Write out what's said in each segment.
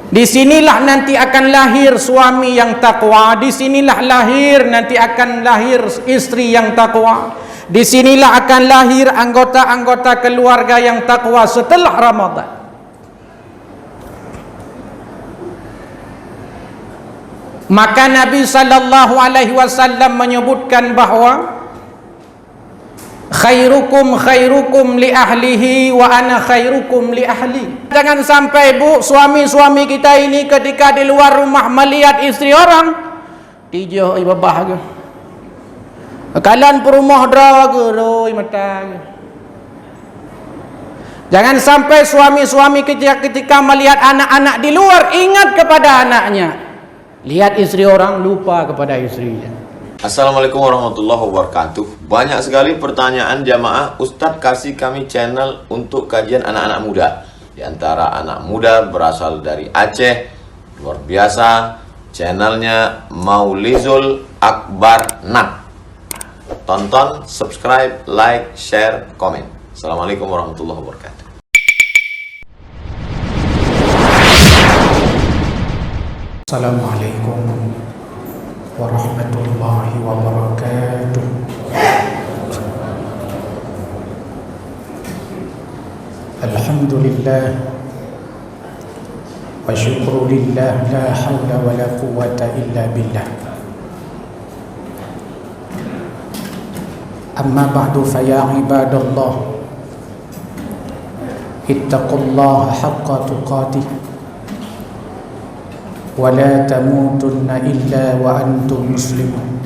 Di sinilah nanti akan lahir suami yang takwa, di sinilah lahir nanti akan lahir istri yang takwa, di sinilah akan lahir anggota-anggota keluarga yang takwa setelah Ramadan. Maka Nabi sallallahu alaihi wasallam menyebutkan bahawa khairukum khairukum li ahlihi wa ana khairukum li ahli. Jangan sampai bu, suami-suami kita ini ketika di luar rumah melihat istri orang, tijo ibabah ke. Kalian perumah dra ke roi mata ke. Jangan sampai suami-suami ketika melihat anak-anak di luar ingat kepada anaknya. Lihat istri orang lupa kepada istrinya. Assalamualaikum warahmatullahi wabarakatuh. Banyak sekali pertanyaan jamaah, Ustadz kasih kami channel untuk kajian anak-anak muda. Di antara anak muda berasal dari Aceh, luar biasa, channelnya Maulizul Akbar Nak. Tonton, subscribe, like, share, komen. Assalamualaikum warahmatullahi wabarakatuh. Assalamualaikum warahmatullahi wabarakatuh. Alhamdulillah wa syukru lillah, la hawla wa la quwwata illa billah. Amma ba'du fa ya ibadallah, ittaqullaha haqqa tuqatih wa la tamutunna illa wa antum muslimun.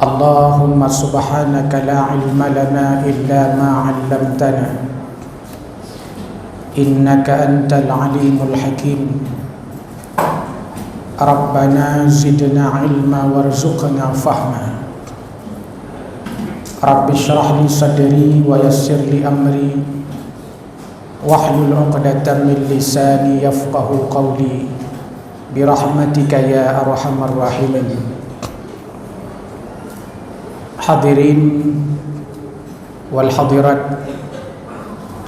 Allahumma subhanaka la ilma lana illa ma 'allamtana innaka antal alimul hakim. Rabbana zidna ilma warzuqna fahma. Rabbi shrah li sadri wa yassir li amri wahlul 'uqdatam min lisani yafqahu qawli birahmatika ya arhamar rahimin. Hadirin wal hadirat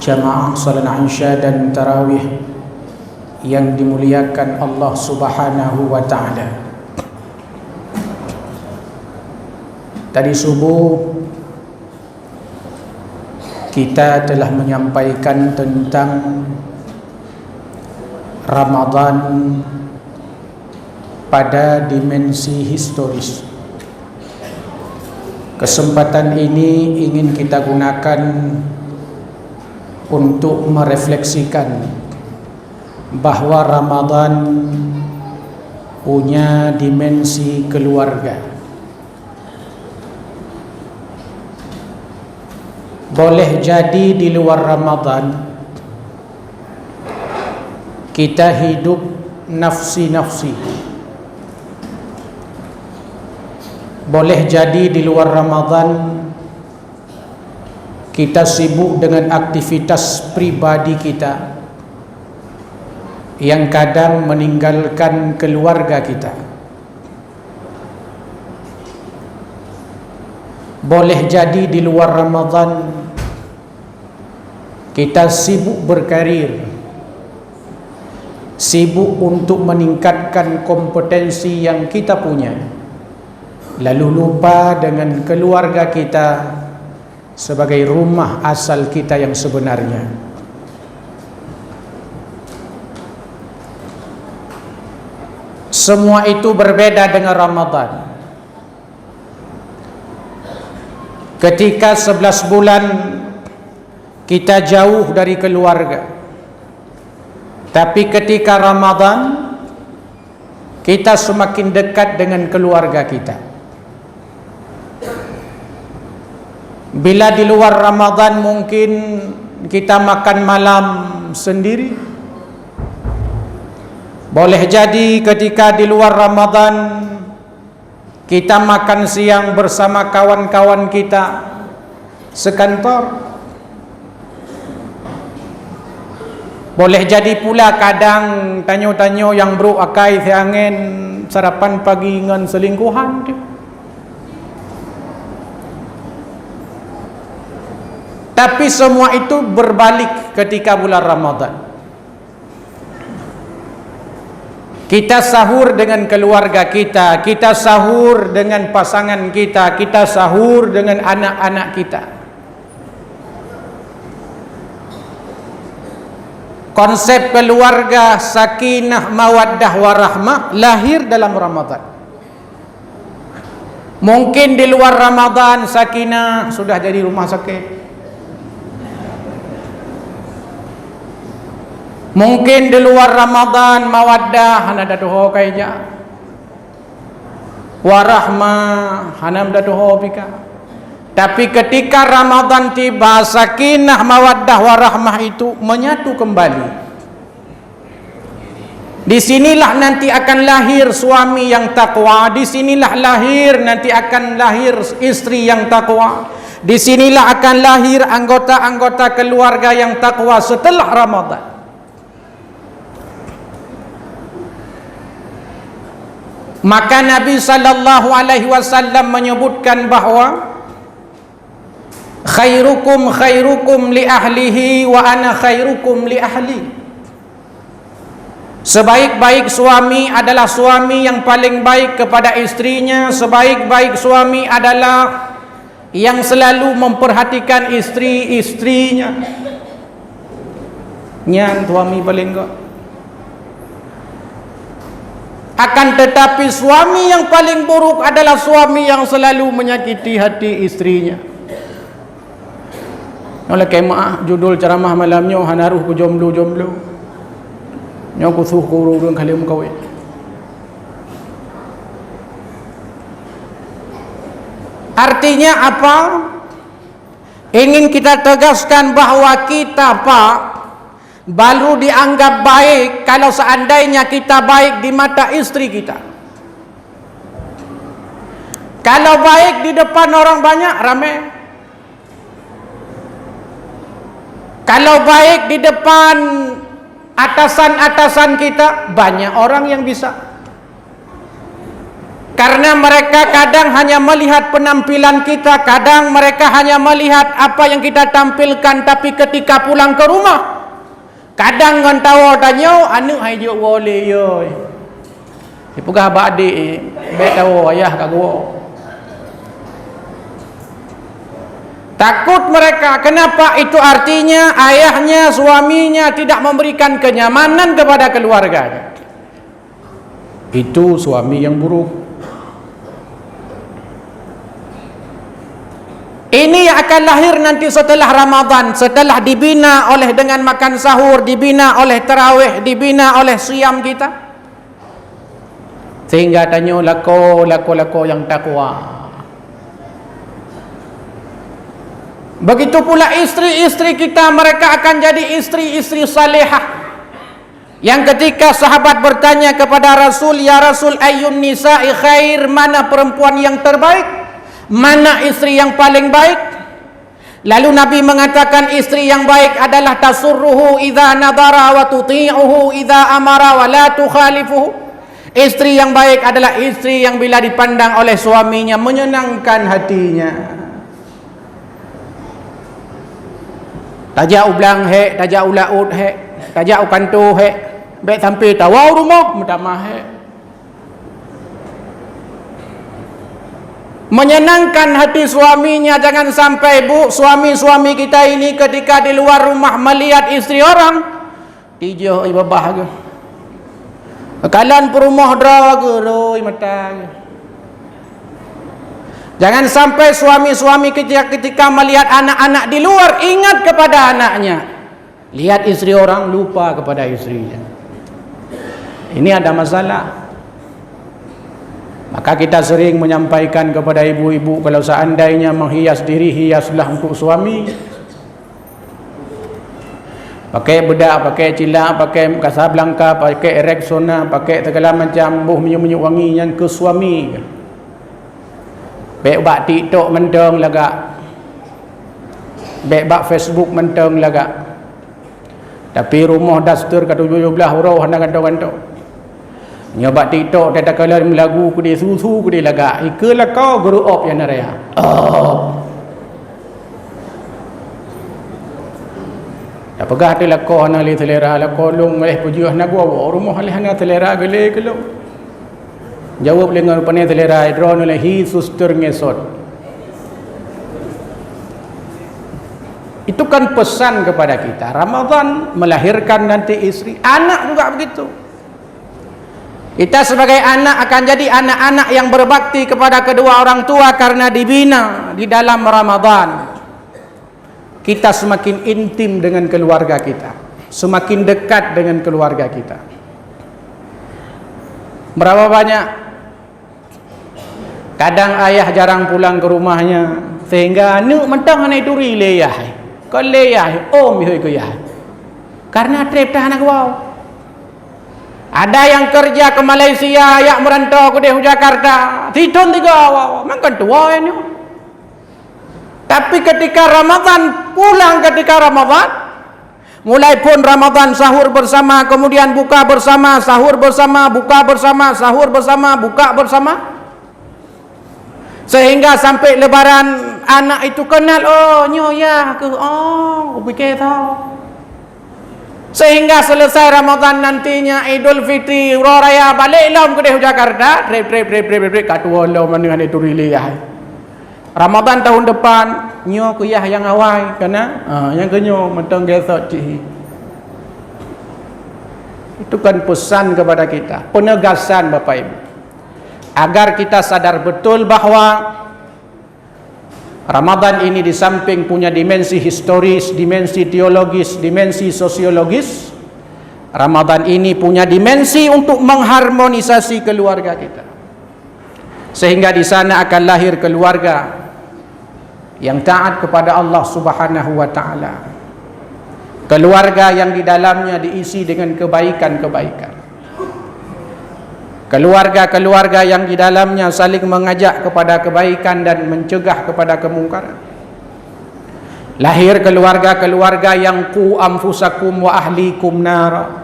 jamaah salat Isya dan tarawih yang dimuliakan Allah Subhanahu wa taala. Tadi subuh kita telah menyampaikan tentang Ramadan pada dimensi historis. Kesempatan ini ingin kita gunakan untuk merefleksikan bahwa Ramadan punya dimensi keluarga. Boleh jadi di luar Ramadan kita hidup nafsi-nafsi. Boleh jadi di luar Ramadan kita sibuk dengan aktivitas pribadi kita yang kadang meninggalkan keluarga kita. Boleh jadi di luar Ramadan kita sibuk berkarir, sibuk untuk meningkatkan kompetensi yang kita punya, lalu lupa dengan keluarga kita sebagai rumah asal kita yang sebenarnya. Semua itu berbeda dengan Ramadan. Ketika 11 bulan kita jauh dari keluarga, tapi ketika Ramadan kita semakin dekat dengan keluarga kita. Bila di luar Ramadan mungkin kita makan malam sendiri. Boleh jadi ketika di luar Ramadan kita makan siang bersama kawan-kawan kita sekantor. Boleh jadi pula kadang tanyo-tanyo yang bro akai siangen sarapan pagi dengan selingkuhan tu. Tapi semua itu berbalik ketika bulan Ramadan. Kita sahur dengan keluarga kita, kita sahur dengan pasangan kita, kita sahur dengan anak-anak kita. Konsep keluarga sakinah mawaddah warahmah lahir dalam Ramadan. Mungkin di luar Ramadan sakinah sudah jadi rumah sakit. Mungkin di luar Ramadan mawaddah hana datuho kaija. Warahmah hanam datuho pika. Tapi ketika Ramadan tiba, sakinah mawaddah warahmah itu menyatu kembali. Di sinilah nanti akan lahir suami yang takwa, di sinilah lahir nanti akan lahir istri yang takwa. Di sinilah akan lahir anggota-anggota keluarga yang takwa setelah Ramadan. Maka Nabi sallallahu alaihi wasallam menyebutkan bahawa khairukum khairukum li ahlihi wa ana khairukum li ahli. Sebaik-baik suami adalah suami yang paling baik kepada istrinya. Sebaik-baik suami adalah yang selalu memperhatikan istri-istrinya. Nyan suami paling enggak. Akan tetapi suami yang paling buruk adalah suami yang selalu menyakiti hati istrinya. Oleh kemaah judul ceramah malamnya hanaruh ku jomblo-jomblo. Nyo ku suh ku urung kali mukawin. Artinya apa? Ingin kita tegaskan bahawa kita Pak baru dianggap baik kalau seandainya kita baik di mata istri kita. Kalau baik di depan orang banyak ramai. Kalau baik di depan atasan-atasan kita, banyak orang yang bisa. Karena mereka kadang hanya melihat penampilan kita, kadang mereka hanya melihat apa yang kita tampilkan, tapi ketika pulang ke rumah, kadang ngan tawa tanya, anu hai juk boleh yo. Dipugah ba adik, be tawa ayah ka gua. Takut mereka. Kenapa? Itu artinya ayahnya, suaminya tidak memberikan kenyamanan kepada keluarganya. Itu suami yang buruk. Ini yang akan lahir nanti setelah Ramadan, setelah dibina oleh dengan makan sahur, dibina oleh tarawih, dibina oleh siam kita. Sehingga tanya lako yang takwa. Begitu pula istri-istri kita, mereka akan jadi istri-istri salihah. Yang ketika sahabat bertanya kepada Rasul, ya Rasul, ayyun nisa'i khair, mana perempuan yang terbaik? Mana istri yang paling baik? Lalu Nabi mengatakan istri yang baik adalah tasurruhu idza nadara wa tuti'uhu idza amara wa la tukhalifuhu. Istri yang baik adalah istri yang bila dipandang oleh suaminya menyenangkan hatinya. Tajak ublang he, tajak ulaut he, tajak ukantu he, baik sampai tawau rumah mutamah he. Menyenangkan hati suaminya. Jangan sampai bu, suami-suami kita ini ketika di luar rumah melihat istri orang, tijo ibabah ke. Kalan perumah draga roi mata. Jangan sampai suami-suami ketika melihat anak-anak di luar ingat kepada anaknya. Lihat istri orang lupa kepada istrinya. Ini ada masalah. Maka kita sering menyampaikan kepada ibu-ibu, kalau seandainya menghias diri, hiaslah untuk suami. Pakai bedak, pakai cilak, pakai Casablanca, pakai Rexona, pakai segala macam buh minyak wangi yang ke suami. Baik bak TikTok menteng lagak, baik bak Facebook menteng lagak. Tapi rumah dastur kat 17 huruf hendak kantong-kantong. Nyoba TikTok tak kala lagu ku dia susu ku dia lagak. Ikelah kau grow up yang raya. dah pegah tu lako hana li telera lako long meleh pujuh nak gua rumah leh hana telera gele kelong jawab dengan rupanya telera idron oleh hi suster ngesot. Itu kan pesan kepada kita, Ramadan melahirkan nanti istri, anak juga begitu. Kita sebagai anak akan jadi anak-anak yang berbakti kepada kedua orang tua karena dibina di dalam Ramadan. Kita semakin intim dengan keluarga kita, semakin dekat dengan keluarga kita. Berapa banyak kadang ayah jarang pulang ke rumahnya sehingga nu mentang anak itu leyah ko leyah om hoi ko ya karena trip tahan aku wow. Ada yang kerja ke Malaysia, yang merantau ke Jakarta, tidon 3 wow, makan tua ini. Tapi ketika Ramadan, pulang ketika Ramadan, mulai pun Ramadan sahur bersama, kemudian buka bersama, sahur bersama, buka bersama, sahur bersama, buka bersama. Sehingga sampai lebaran anak itu kenal, oh nyoya ke, oh pikir tahu. Sehingga selesai Ramadan nantinya Idul Fitri, Raya balik lam ke Jakarta, trip katu lam dengan itu riliyah. Ramadan tahun depan nyo kuyah yang awal kena yang kenyo mentang gesot ci. Itu kan pesan kepada kita, penegasan Bapak Ibu, agar kita sadar betul bahwa Ramadan ini di samping punya dimensi historis, dimensi teologis, dimensi sosiologis, Ramadan ini punya dimensi untuk mengharmonisasi keluarga kita. Sehingga di sana akan lahir keluarga yang taat kepada Allah Subhanahu wa taala. Keluarga yang di dalamnya diisi dengan kebaikan-kebaikan. Keluarga-keluarga yang di dalamnya saling mengajak kepada kebaikan dan mencegah kepada kemungkaran. Lahir keluarga-keluarga yang qu anfusakum wa ahlikum nar.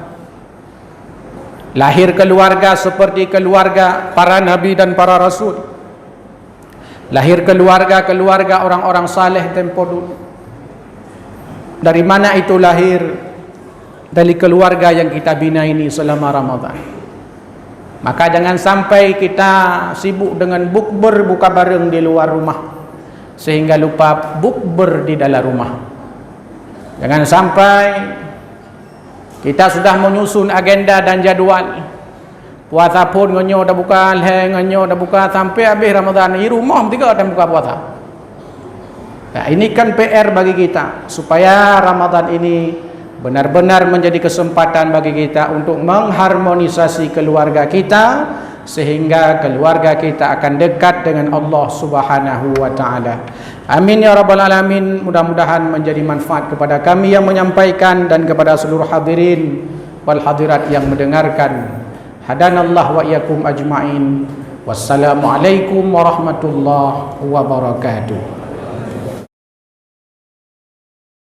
Lahir keluarga seperti keluarga para nabi dan para rasul. Lahir keluarga-keluarga orang-orang saleh tempo dulu. Dari mana itu lahir? Dari keluarga yang kita bina ini selama Ramadan. Maka jangan sampai kita sibuk dengan bukber buka bareng di luar rumah sehingga lupa bukber di dalam rumah. Jangan sampai kita sudah menyusun agenda dan jadwal. Puasa pun ngonyo dah buka, ngonyo dah buka sampai habis Ramadan di rumah tiga dah buka puasa. Nah, ini kan PR bagi kita supaya Ramadan ini benar-benar menjadi kesempatan bagi kita untuk mengharmonisasi keluarga kita sehingga keluarga kita akan dekat dengan Allah Subhanahu wa taala. Amin ya rabbal alamin. Mudah-mudahan menjadi manfaat kepada kami yang menyampaikan dan kepada seluruh hadirin wal hadirat yang mendengarkan. Hadanallahu wa iyyakum ajmain. Wassalamualaikum warahmatullahi wabarakatuh.